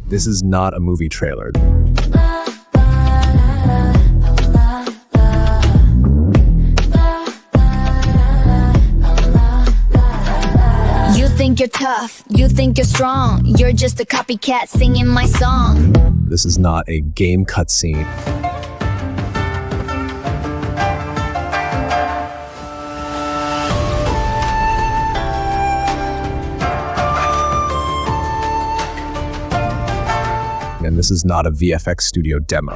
This is not a movie trailer. You think you're tough, you think you're strong, you're just a copycat singing my song. This is not a game cutscene. And this is not a VFX studio demo.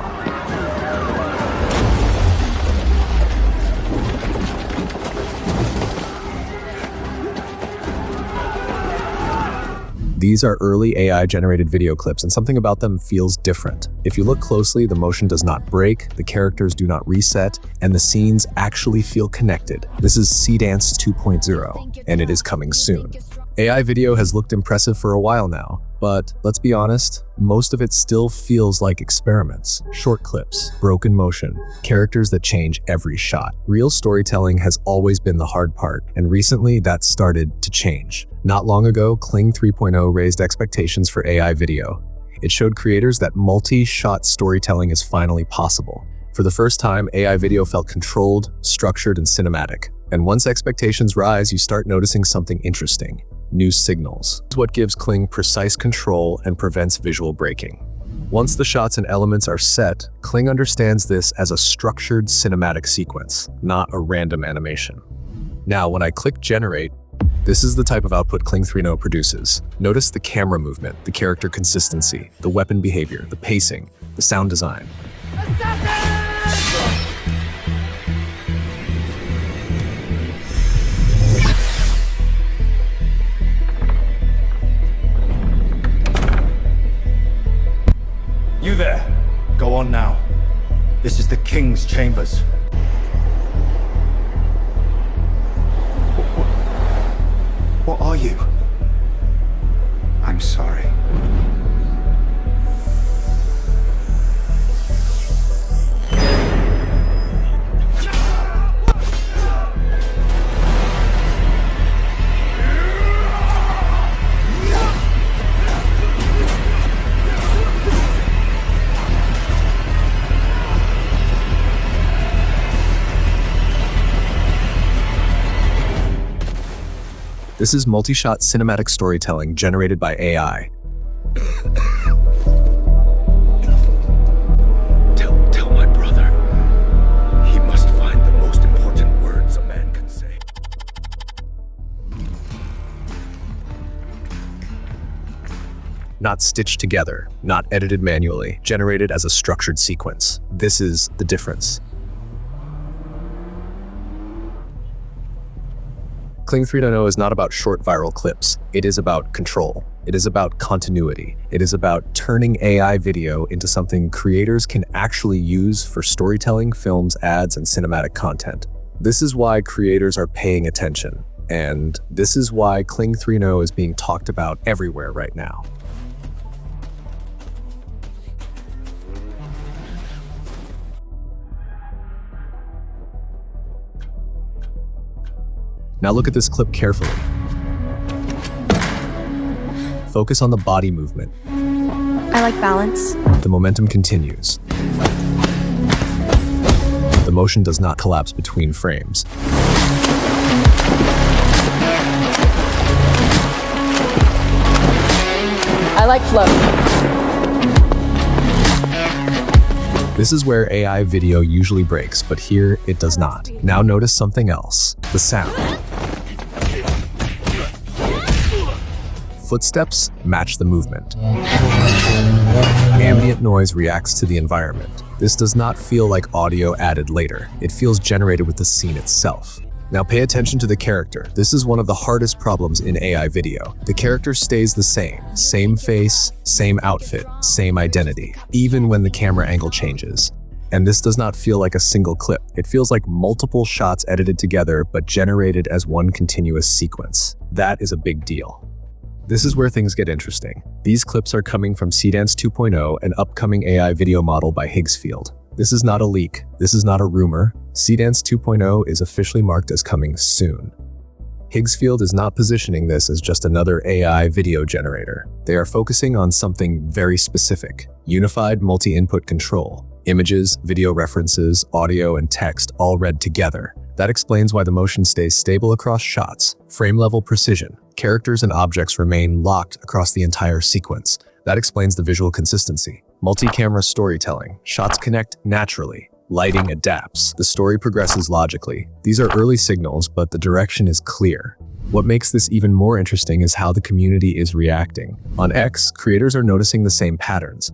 These are early AI-generated video clips, and something about them feels different. If you look closely, the motion does not break, the characters do not reset, and the scenes actually feel connected. This is Seedance 2.0, and it is coming soon. AI video has looked impressive for a while now, but let's be honest, most of it still feels like experiments. Short clips, broken motion, characters that change every shot. Real storytelling has always been the hard part, and recently that started to change. Not long ago, Kling 3.0 raised expectations for AI video. It showed creators that multi-shot storytelling is finally possible. For the first time, AI video felt controlled, structured, and cinematic. And once expectations rise, you start noticing something interesting. New signals. This is what gives Kling precise control and prevents visual breaking. Once the shots and elements are set, Kling understands this as a structured cinematic sequence, not a random animation. Now, when I click Generate, this is the type of output Kling 3.0 produces. Notice the camera movement, the character consistency, the weapon behavior, the pacing, the sound design. You there, go on now. This is the King's chambers. What are you? I'm sorry. This is multi-shot cinematic storytelling generated by AI. Tell my brother. He must find the most important words a man can say. Not stitched together, not edited manually, generated as a structured sequence. This is the difference. Kling 3.0 is not about short viral clips. It is about control. It is about continuity. It is about turning AI video into something creators can actually use for storytelling, films, ads, and cinematic content. This is why creators are paying attention. And this is why Kling 3.0 is being talked about everywhere right now. Now look at this clip carefully. Focus on the body movement. I like balance. The momentum continues. The motion does not collapse between frames. I like flow. This is where AI video usually breaks, but here it does not. Now notice something else, the sound. Footsteps match the movement. Ambient noise reacts to the environment. This does not feel like audio added later. It feels generated with the scene itself. Now pay attention to the character. This is one of the hardest problems in AI video. The character stays the same face, same outfit, same identity, even when the camera angle changes. And this does not feel like a single clip. It feels like multiple shots edited together but generated as one continuous sequence. That is a big deal. This is where things get interesting. These clips are coming from Seedance 2.0, an upcoming AI video model by Higgsfield. This is not a leak. This is not a rumor. Seedance 2.0 is officially marked as coming soon. Higgsfield is not positioning this as just another AI video generator. They are focusing on something very specific: unified multi-input control. Images, video references, audio, and text all read together. That explains why the motion stays stable across shots. Frame-level precision. Characters and objects remain locked across the entire sequence. That explains the visual consistency. Multi-camera storytelling. Shots connect naturally. Lighting adapts. The story progresses logically. These are early signals, but the direction is clear. What makes this even more interesting is how the community is reacting. On X, creators are noticing the same patterns.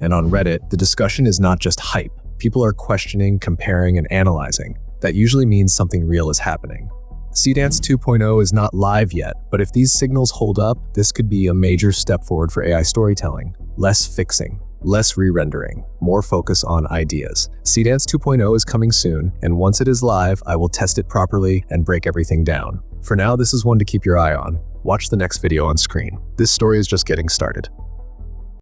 And on Reddit, the discussion is not just hype. People are questioning, comparing, and analyzing. That usually means something real is happening. Seedance 2.0 is not live yet, but if these signals hold up, this could be a major step forward for AI storytelling. Less fixing, less re-rendering, more focus on ideas. Seedance 2.0 is coming soon, and once it is live, I will test it properly and break everything down. For now, this is one to keep your eye on. Watch the next video on screen. This story is just getting started.